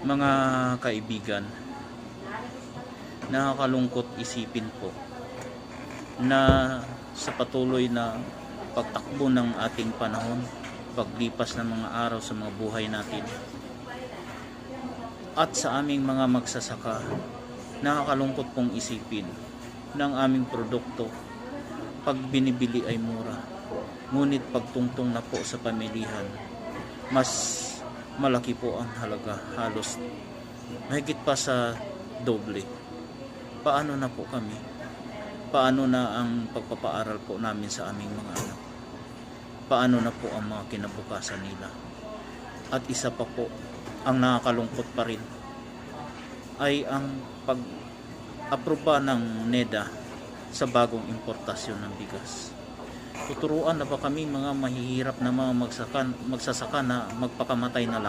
Mga kaibigan, nakakalungkot isipin po na sa patuloy na pagtakbo ng ating panahon, paglipas ng mga araw sa mga buhay natin, at sa aming mga magsasaka, nakakalungkot pong isipin ng aming produkto pag binibili ay mura, ngunit pagtungtong na po sa pamilihan, mas malaki po ang halaga, halos mahigit pa sa doble. Paano na po kami? Paano na ang pagpapaaral po namin sa aming mga anak? Paano na po ang mga kinabukasan nila? At isa pa po, ang nakakalungkot pa rin ay ang pag-aproba ng NEDA sa bagong importasyon ng bigas. Tuturuan na ba kami mga mahihirap na mga magsasaka na magpakamatay na lang